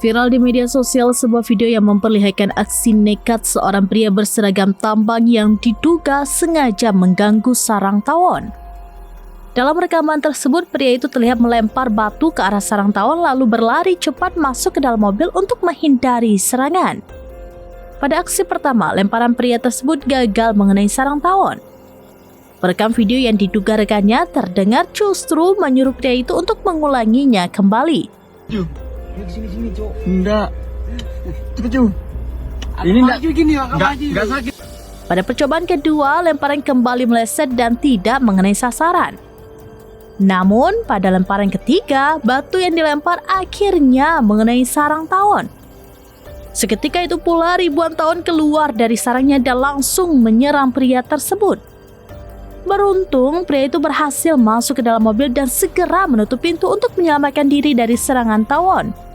Viral di media sosial sebuah video yang memperlihatkan aksi nekat seorang pria berseragam tambang yang diduga sengaja mengganggu sarang tawon. Dalam rekaman tersebut, pria itu terlihat melempar batu ke arah sarang tawon lalu berlari cepat masuk ke dalam mobil untuk menghindari serangan. Pada aksi pertama, lemparan pria tersebut gagal mengenai sarang tawon. Perekam video yang diduga rekannya terdengar justru menyuruh pria itu untuk mengulanginya kembali. Sini, Cok. Enggak. Cepet, Cok. Ini enggak sakit. Pada percobaan kedua, lemparan kembali meleset dan tidak mengenai sasaran. Namun, pada lemparan ketiga, batu yang dilempar akhirnya mengenai sarang tawon. Seketika itu pula ribuan tawon keluar dari sarangnya dan langsung menyerang pria tersebut. Beruntung, pria itu berhasil masuk ke dalam mobil dan segera menutup pintu untuk menyelamatkan diri dari serangan tawon.